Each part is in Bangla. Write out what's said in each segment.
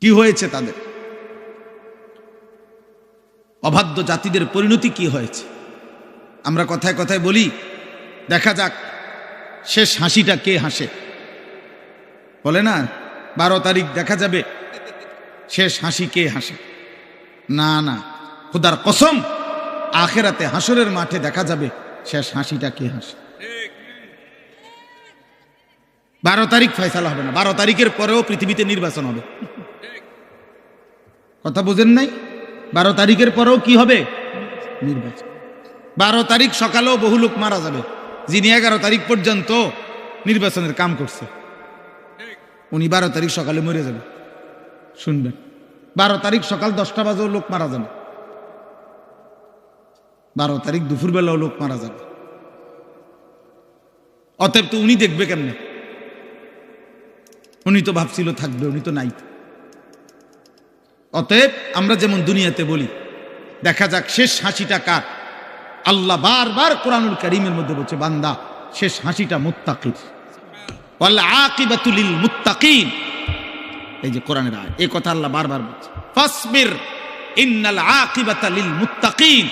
কি হয়েছে তাদের? অবাধ্য জাতিদের পরিণতি কি হয়েছে? আমরা কথায় কথায় বলি, দেখা যাক শেষ হাসিটা কে হাসে। বলে না 12 তারিখ দেখা যাবে শেষ হাসি কে হাসে। না না, খোদার কসম, আখেরাতে হাসরের মাঠে দেখা যাবে শেষ হাসিটা কে হাসে। 12 তারিখ ফয়সালা হবে না, 12 তারিখের পরেও পৃথিবীতে নির্বাচন হবে। কথা বুঝেন নাই? 12 তারিখের পরেও কি হবে? নির্বাচন। 12 তারিখ সকালেও বহু লোক মারা যাবে, যিনি 11 তারিখ পর্যন্ত নির্বাচনের কাম করছে, উনি 12 তারিখ সকালে মরে যাবে। শুনবেন, 12 তারিখ সকাল 10টা বাজেও লোক মারা যাবে, 12 তারিখ দুপুরবেলাও লোক মারা যাবে। অতএব তো উনি দেখবে কেমনে? উনি তো ভাবছিল থাকবে, উনি তো নাই। অতএব আমরা যেমন দুনিয়াতে বলি দেখা যাক শেষ হাসিটা কার। আল্লাহ বারবার কোরআনুল কারীমের মধ্যে বলছে, বান্দা শেষ হাসিটা মুত্তাকির, ওয়াল আকিবাতু লিল মুত্তাকিন। এই যে কোরআনের আয়াত, এই কথা আল্লাহ বারবার বলছে, ফাসবির ইন্নাল আকিবাতা লিল মুত্তাকিন।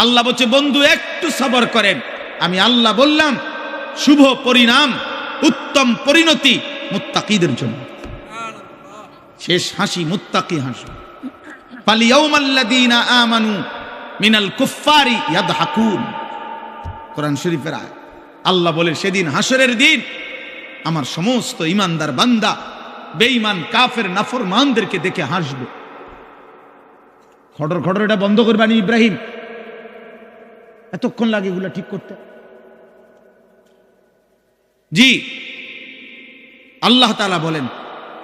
আল্লাহ বলছে, বন্ধু একটু সবর করেন, আমি আল্লাহ বললাম শুভ পরিণাম, উত্তম পরিণতি মুত্তাকিদের জন্য। শেষ হাসি মুত্তাকি হাসি। ফালিয়াউমাল্লাযীনা আমানু মিনাল কুফফারি ইয়াদহাকুন। কোরআন শরীফের আয়াত। আল্লাহ বলে, সেদিন হাসরের দিন আমার সমস্ত ইমানদার বান্দা বেঈমান কাফের নাফরমানদেরকে দেখে হাসবে। খড়র খড়র এটা বন্ধ করবানি ইব্রাহিম, এতক্ষণ লাগে এগুলা ঠিক করতে। জি, আল্লাহ তাআলা বলেন,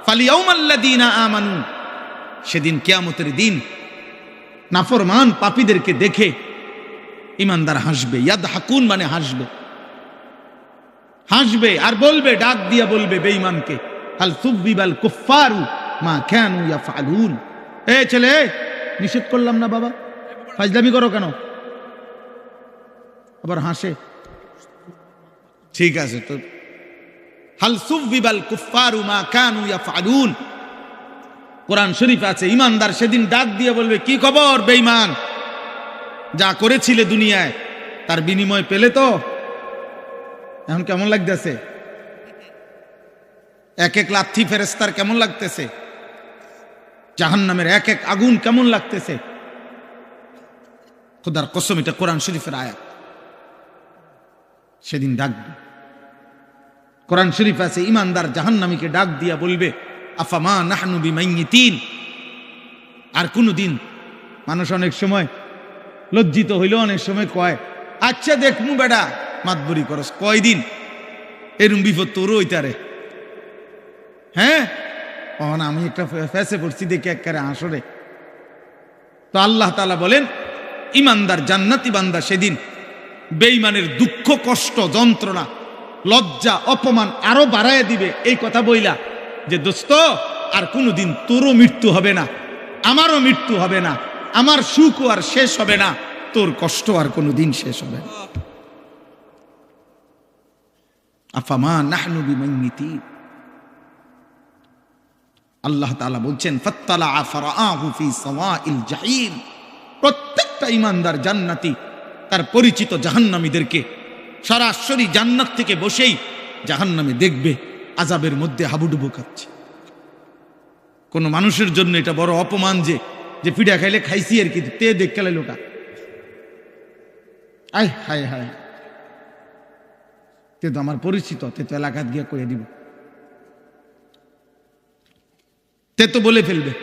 ফালিয়াউমাল্লাযীনা আমানু, সেদিন কিয়ামতের দিন নাফরমান পাপীদেরকে দেখে ইমানদার হাসবে। ইয়াদহাকুন মানে হাসবে, হাসবে আর বলবে, ডাক দিয়া বলবে বেঈমানকে, হাল সুবিবাল কুফফারু মা কানু ইয়াফআলুন। এ ছেলে, নিষেধ করলাম না বাবা, ফাজলামি করো কেন? আবার হাসে। ঠিক আছে তো, হাল সুবিবাল কুফফারু মা কানু ইয়াফআলুন। কোরআন শরীফ আছে, ইমানদার সেদিন ডাক দিয়ে বলবে, কি খবর বেঈমান, যা করেছিলে দুনিয়ায় তার বিনিময় পেলে তো? এখন কেমন লাগতেছে? এক এক লাথি ফেরেশতার কেমন লাগতেছে? জাহান্নামের এক এক আগুন কেমন লাগতেছে? খোদার কসম, এটা কোরআন শরীফের আয়াত। সেদিন ডাকবে। কোরআন শরীফ আছে, ইমানদার জাহান্নামীকে ডাক দিয়া বলবে, আফামা নাহনু বিমাইয়িতিন। আর কোনদিন মানুষ অনেক সময় লজ্জিত হইল, অনেক সময় কয়, আচ্ছা দেখমু বেড়া মাতবরি করস, কয়দিন এরম বিপদ তোরও হইতারে। হ্যাঁ, আমি একটা ফেসে পড়ছি দেখে একেবারে হাসরে। তো আল্লাহ তাআলা বলেন, ইমানদার জান্নাতি বান্দা সেদিন বেঈমানের দুঃখ কষ্ট যন্ত্রণা লজ্জা অপমান আরো বাড়ায় দিবে। এই কথা বইলা যে, দোস্ত আর কোনদিন তোরও মৃত্যু হবে না, আমারও মৃত্যু হবে না, আমার সুখ আর শেষ হবে না, তোর কষ্ট আর কোনদিন শেষ হবে না। আফামা নাহনু বিমাইয়িতিন। আল্লাহ তাআলা বলছেন, ফাত্তালা ফারাআহু ফি সাওয়াইল জাহিম। প্রত্যেকটা ইমানদার জান্নাতি তার পরিচিত জাহান্নামীদেরকে সরাসরি জান্নাত থেকে বসেই জাহান্নামে দেখবে, আযাবের মধ্যে হাবুডুবু খাচ্ছে। কোন মানুষের জন্য এটা বড় অপমান যে পিঠা খাইলে খাইছি আর কি, তে দেখ খেলে লোটা, আয় হায় হায়, তে তো আমার পরিচিত, তে তো এলাকাত গিয়া কইয়া দিব, তে তো বলে ফেলবে।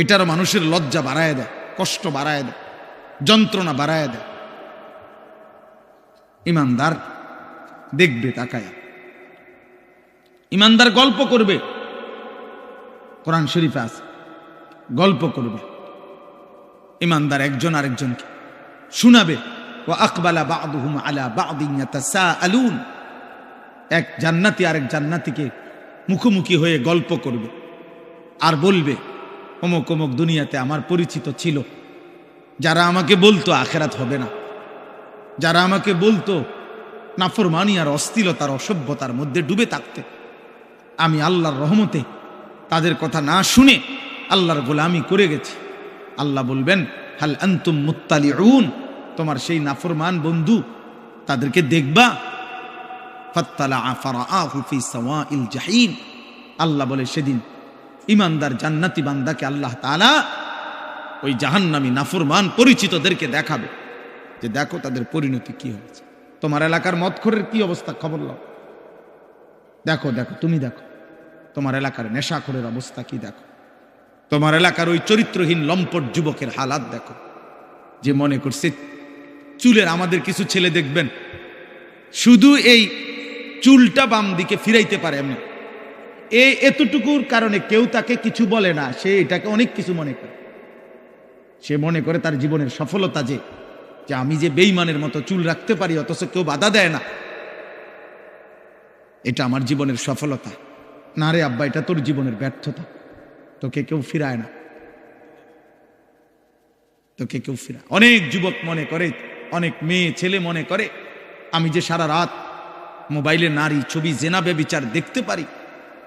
এটারও মানুষের লজ্জা বাড়ায় দেয়, কষ্ট বাড়ায় দেয়, যন্ত্রণা বাড়ায় দেয়। ইমানদার দেখবে তাকায়া, ইমানদার গল্প করবে। কোরআন শরীফে আছে, গল্প করবে। ইমানদার একজন আরেকজনকে শোনাবে। ওয়া আকবালা বা'দুহুম আলা বা'দিন ইয়াতাসাআলুন। এক জান্নাতি আরেক জান্নাতিকে মুখোমুখি হয়ে গল্প করবে আর বলবে, অমুক অমুক দুনিয়াতে আমার পরিচিত ছিল, যারা আমাকে বলতো আখিরাত হবে না, যারা আমাকে বলতো নাফরমানি আর অশ্লীলতার অসভ্যতার মধ্যে ডুবে থাকতে, আমি আল্লাহর রহমতে তাদের কথা না শুনে আল্লাহর গোলামি করে গেছি, আল্লাহ বলবেন হাল আনতুম মুত্তালিউন, তোমার সেই নাফরমান বন্ধু তাদেরকে দেখবা? ফাত্তালা ফারাআহু ফি সাওয়াইল জাহিম, আল্লাহ বলে সেদিন ইমানদার জান্নাতি বান্দাকে আল্লাহ তাআলা ওই জাহান্নামী নাফরমান পরিচিতদেরকে দেখাবে যে দেখো তাদের পরিণতি কি হয়েছে। তোমার এলাকার মদখোরের কি অবস্থা খবর নাও, দেখো দেখো তুমি দেখো তোমার এলাকার নেশাখোরের অবস্থা কি দেখো, তোমার এলাকার ওই চরিত্রহীন লম্পট যুবকের হালাত দেখো, যে মনে করছে চুলের, আমাদের কিছু ছেলে দেখবেন শুধু এই চুলটা বাম দিকে ফিরাইতে পারে এমনি, এতটুকুর কারণে কেউ তাকে কিছু বলে না, সে এটাকে অনেক কিছু মনে করে। সে মনে করে তার জীবনের সফলতা যে আমি যে বেঈমানের মতো চুল রাখতে পারি অথচ কেউ বাধা দেয় না, এটা আমার জীবনের সফলতা। না রে আব্বা, এটা তোর জীবনের ব্যর্থতা, তোকে কেউ ফিরায় না, তোকে কেউ ফিরায়। অনেক যুবক মনে করে, অনেক মেয়ে ছেলে মনে করে আমি যে সারা রাত মোবাইলে নারী ছবি জেনা ব্যভিচার দেখতে পারি,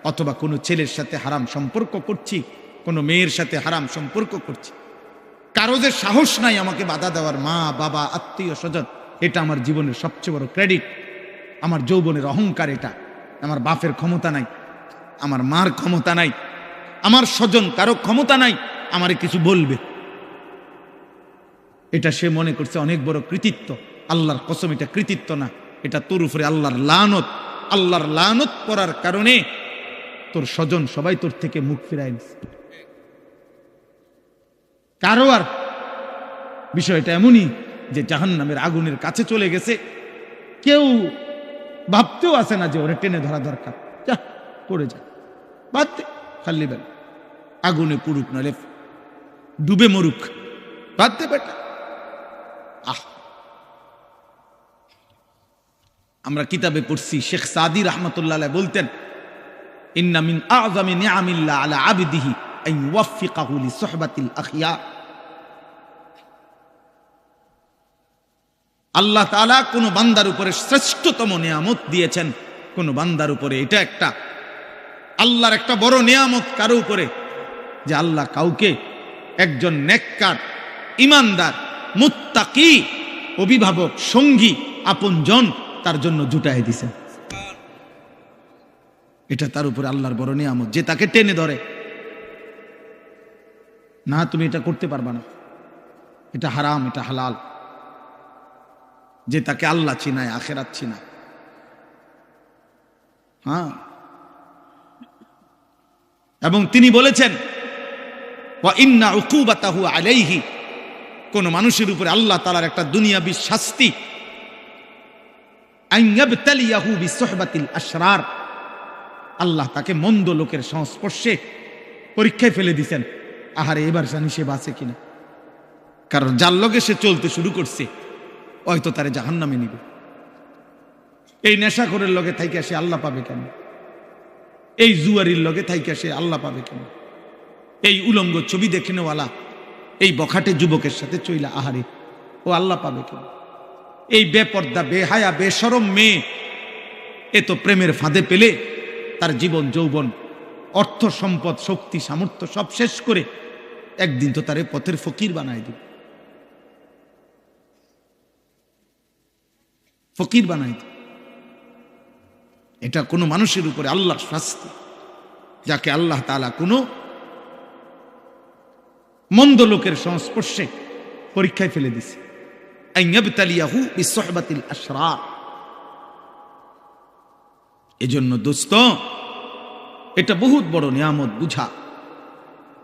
অথবা কোনো ছেলের সাথে হারাম সম্পর্ক করছি, কোনো মেয়ের সাথে হারাম সম্পর্ক করছি, কারো যে সাহস নাই আমাকে বাধা দেওয়ার, মা বাবা আত্মীয় স্বজন, এটা আমার জীবনের সবচেয়ে বড় ক্রেডিট, আমার যৌবনের অহংকার এটা। আমার বাপের ক্ষমতা নাই, আমার মার ক্ষমতা নাই, আমার স্বজন কারো ক্ষমতা নাই আমারে কিছু বলবে, এটা সে মনে করছে অনেক বড় কৃতিত্ব। আল্লাহর কসম এটা কৃতিত্ব না, এটা তোর উপরে আল্লাহর লানত। আল্লাহর লানত পড়ার কারণে তোর স্বজন সবাই তোর থেকে মুখ ফিরায় নিছে। কারো আর বিষয়টা এমনই যে জাহান্নামের আগুনের কাছে চলে গেছে, কেউ ভাবতেও আসে না যে ওরে টেনে ধরা দরকার, যা পড়ে যা, বাদ দে, খালি বেল আগুনে পুড়ুক নাহলে ডুবে মরুক, বাদ দে বেটা। আমরা কিতাবে পড়ছি, শেখ সাদি রহমতুল্লাহ বলতেন ইন্না মিন আযমি নিআমিল্লাহ আলা আবদিহি আন ইউওয়াফিকাহু লিসুহবাতিল আখিয়ার। আল্লাহ তাআলা কোন বান্দার উপরে শ্রেষ্ঠতম নিয়ামত দিয়েছেন কোন বান্দার উপরে, এটা একটা আল্লাহর একটা বড় নিয়ামত কারো উপরে, যে আল্লাহ কাউকে একজন নেককার ইমানদার মুত্তাকি অভিভাবক সঙ্গী আপনজন তার জন্য জুটাই দিছেন। এটা তার উপরে আল্লাহর বড় নিয়ামত, যে তাকে টেনে ধরে না তুমি এটা করতে পারবা না, এটা হারাম, এটা হালাল, যে তাকে আল্লাহ চিনায় আখিরাত চিনায়। হ্যাঁ, এবং তিনি বলেছেন ওয়া ইন্না উকুবাতাহু আলাইহি, কোন মানুষের উপরে আল্লাহ তাআলার একটা দুনিয়াবী শাস্তি, আন ইয়াবতালিয়াহু বিসুহবাতিল আশরার, আল্লাহ তাকে মন্দ লোকের সংস্পর্শে পরীক্ষায় ফেলে দিয়েছেন। আহারে এবার জানি সে বাঁচে কিনা, কারণ যার লগে সে চলতে শুরু করছে হয়তো তারে জাহান্নামে নিবে। এই নেশাখোরের লগে থাইকা সে আল্লাহ পাবে কেন? এই জুয়ারির লগে থাইকা সে আল্লাহ পাবে কেন? এই উলঙ্গ ছবি দেখে নেওয়ালা এই বখাটে যুবকের সাথে চইলা আহারে ও আল্লাহ পাবে কেন? এই বেপর্দা বেহায়া বেশরম মেয়ে এ তো প্রেমের ফাঁদে পেলে তার জীবন যৌবন অর্থ সম্পদ শক্তি সামর্থ্য সব শেষ করে একদিন তো তারে পথের ফকির বানায় দিবে, ফকির বানায় দিবে। এটা কোনো মানুষের উপরে আল্লাহর শাস্তি, যাকে আল্লাহ তাআলা কোনো মন্দ লোকের সংস্পর্শে পরীক্ষায় ফেলে দিছে। আন ইয়াবতালিয়াহু বিসুহবাতিল আশরার। এজন্য দোস্ত, এটা বহুত বড় নিয়ামত বুঝা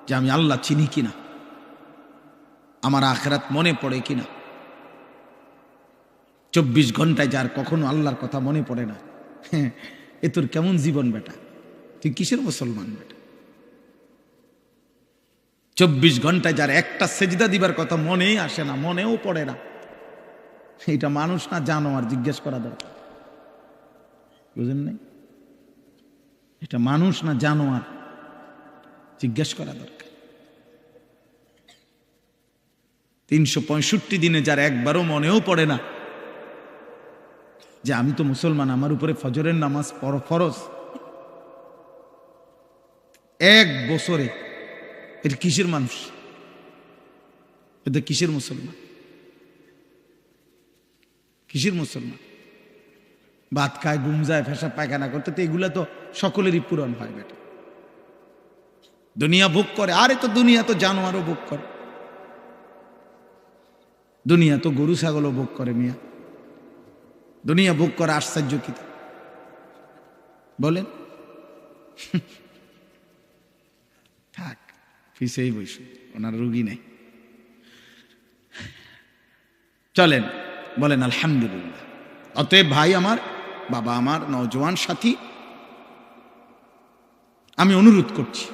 যে আমি আল্লাহ চিনি কিনা, আমার আখিরাত মনে পড়ে কিনা। 24 ঘন্টায় যার কখনো আল্লাহর কথা মনে পড়ে না, এ তোর কেমন জীবন বেটা, তুই কিসের মুসলমান বেটা? 24 ঘন্টায় যার একটা সেজদা দিবার কথা মনেই আসে না, মনেও পড়ে না, এটা মানুষ না জানোয়ার? জিজ্ঞেস করা দরকার, বুঝেন নাই? এটা মানুষ না জানোয়ার? জিজ্ঞেস করা দরকার। 365 দিনে যার একবারও মনেও পড়ে না যে আমি তো মুসলমান, আমার উপরে ফজরের নামাজ ফরজ, এক বছরে এটা কিসের মানুষ? এটা কিসের মুসলমান? কিসের মুসলমান? ভাত খায়, ঘুম যায়, পেশাব পায়খানা করতে, তো এগুলা তো সকলেরই পূরণ হয় বেটা। দুনিয়া ভোগ করে, আরে তো দুনিয়া তো জানোয়ারও ভোগ করে, দুনিয়া তো গরু ছাগলও ভোগ করে। মিয়া দুনিয়া ভোগ করে আশ্চর্য কি বলেন? থাক, পিছেই বসুন, ওনার রুগী নেই। চলেন বলেন আলহামদুলিল্লাহ। অতএব ভাই আমার, বাবা আমার, নওজোয়ান সাথী, আমি অনুরোধ করছি,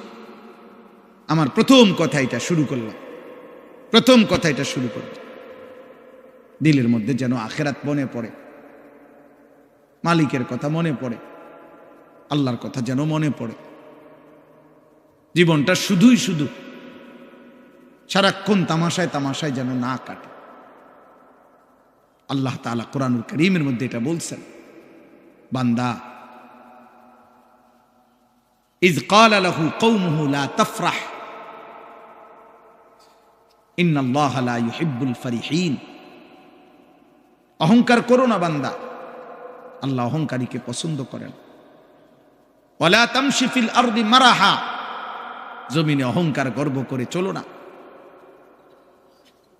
আমার প্রথম কথা এটা শুরু করলাম, প্রথম কথা এটা শুরু করলাম, দিলের মধ্যে যেন আখেরাত মনে পড়ে, মালিকের কথা মনে পড়ে, আল্লাহর কথা যেন মনে পড়ে। জীবনটা শুধুই শুধু সারাক্ষণ তামাশায় তামাশায় যেন না কাটে। আল্লাহ তাআলা কোরআনুল কারীমের মধ্যে এটা বলছেন, বান্দা ইয ক্বালা লাহু কওমুহু লা তাফরাহ ইন্নাল্লাহা লা ইউহিব্বুল ফারিহিন। অহংকার করো না বান্দা, আল্লাহ অহংকারীকে পছন্দ করেন। ওয়ালা তামশি ফিল আরদি মারাহা, জমিনে অহংকার গর্ব করে চলো না।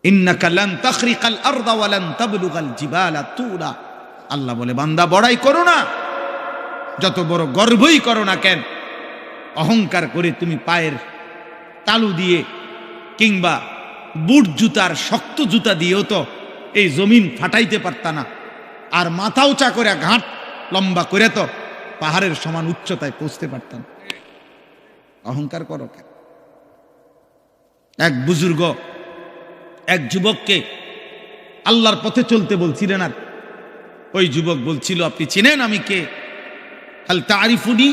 ইন্নাকা লান তাখরিকাল আরদা ওয়া লান তাবলুগাল জিবালা তুলা। আল্লাহ বলে বান্দা বড়াই করো না, যত বড় গর্বই করো না কেন, অহংকার করে তুমি পায়ের তালু দিয়ে কিংবা বুট জুতার শক্ত জুতা দিয়েও তো এই জমিন ফাটাইতে পারতা না, আর মাথা উঁচা করে ঘাট লম্বা করে তো পাহাড়ের সমান উচ্চতায় পৌঁছতে পারতাম। অহংকার করো কেন? এক বুজুর্গ এক যুবককে আল্লাহর পথে চলতে বলছিলেন, আর ওই যুবক বলছিল, আপনি চিনেন আমি কে? হাল তারিফুনি,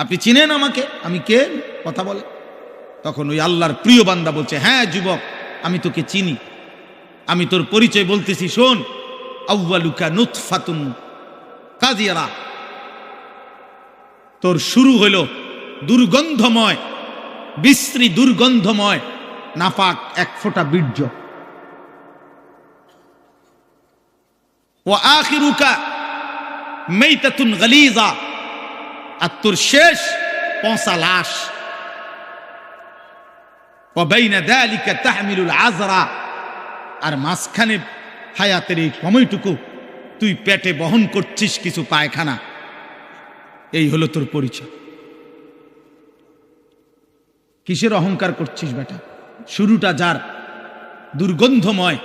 আপনি চিনেন আমাকে, আমি কে? কথা বলে। তখন ওই আল্লাহর প্রিয় বান্দা বলছে, হ্যাঁ যুবক, আমি তোকে চিনি, আমি তোর পরিচয় বলতেছি, শোন। আউয়ালুকা নুতফাতুন কাযিরা, তোর শুরু হলো দুর্গন্ধময়, বিশ্রী দুর্গন্ধময় নাপাক এক ফোঁটা বীর্য। ওয়া আখিরুকা মাইতাতুন গালিযা, আর তোর শেষ পচা লাশ। ওয়া বাইনা যালিকা তাহমিলুল আযরা, আর মাঝখানে হায়াতের এই সময়টুকু তুই পেটে বহন করছিস কিছু পায়খানা। এই হলো তোর পরিচয়। কিসের অহংকার করছিস বেটা? শুরুটা যার দুর্গন্ধময়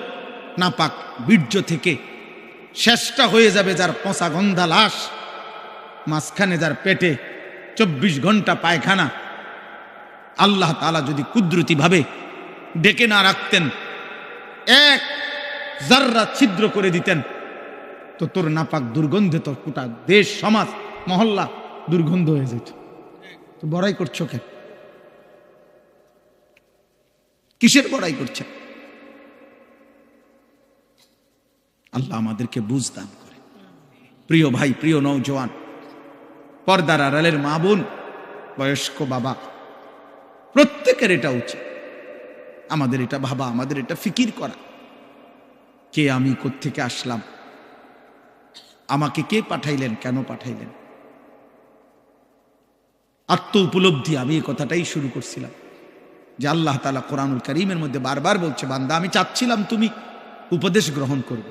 নাপাক বীর্য থেকে, শেষটা হয়ে যাবে যার পচা গন্ধা লাশ, মাঝখানে যার পেটে 24 ঘন্টা পায়খানা। আল্লাহ তাআলা যদি কুদরতি ভাবে ডেকে না রাখতেন, এক জাররা ছিদ্র করে দিতেন, তো তোর নাপাক দুর্গন্ধে তোর গোটা দেশ, সমাজ, মহল্লা দুর্গন্ধ হয়ে যেত। তো বড়াই করছো কেন? কিসের বড়াই করছে? আল্লাহ আমাদেরকে বুঝ দান করে। প্রিয় ভাই, প্রিয় নওজোয়ান, পর্দার আড়ালের মা বোন, বয়স্ক বাবা, প্রত্যেকের এটা উচিত, আমাদের এটা ভাবা, আমাদের এটা ফিকির করা, কে আমি, কোত্থেকে আসলাম, আমাকে কে পাঠাইলেন, কেন পাঠাইলেন। আত্ম উপলব্ধি, আমি এই কথাটাই শুরু করছিলাম যে আল্লাহ তাআলা কোরআনুল কারীমের মধ্যে বারবার বলছে, বান্দা আমি চাচ্ছিলাম তুমি উপদেশ গ্রহণ করবে।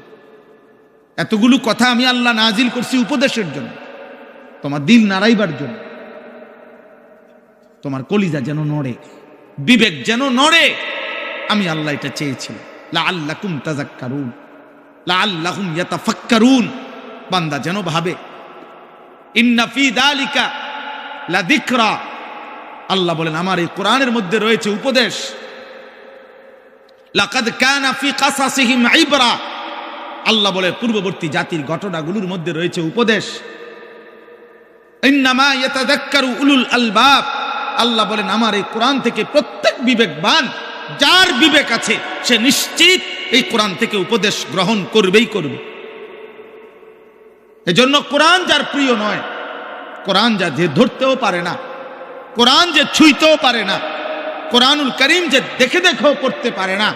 এতগুলো কথা আমি আল্লাহ নাজিল করছি উপদেশের জন্য, তোমার দিল নাড়াইবার জন্য, তোমার কলিজা যেন নড়ে, বিবেক যেন নড়ে। আমি আল্লাহ এটা চেয়েছিলাম, লাআল্লাকুম তাযাক্কারুন, লাআল্লাহুম ইয়াতাফাক্কারুন, বান্দা যেন ভাবে। ইন্না ফি যালিকা লাযিকরা, আল্লাহ বলেন আমার এই কোরআনের মধ্যে রয়েছে উপদেশ। লাকাদ কানা ফি কাসাসিহিম ইবরা, আল্লাহ বলে পূর্ববর্তী জাতির ঘটনাগুলোর মধ্যে রয়েছে উপদেশ। ইন্নামা ইয়াতাযাক্কারু উলুল আলবাব, আল্লাহ বলেন আমার এই কোরআন থেকে প্রত্যেক বিবেকবান, যার বিবেক আছে, সে নিশ্চিত এই কোরআন থেকে উপদেশ গ্রহণ করবেই করবে। এজন্য কোরআন যার প্রিয় নয়, কোরআন যা যে ধরতেও পারে না, কোরআন যে ছুঁইতেও পারে না, কোরআনুল করিম যে দেখে দেখেও পড়তে পারে না,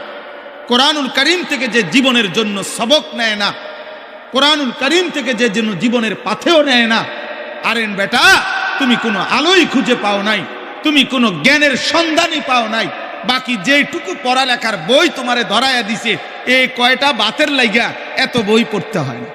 কোরআনুল করিম থেকে যে জীবনের জন্য সবক নেয় না, কোরআনুল করিম থেকে যে যেন জীবনের পাথেও নেয় না, আরেন বেটা তুমি কোনো আলোই খুঁজে পাও নাই, তুমি কোনো জ্ঞানের সন্ধানই পাও নাই। বাকি যেটুকু পড়ালেখার বই তোমারে ধরাইয়া দিছে, এই কয়টা বাতের লাইগা এত বই পড়তে হয় না।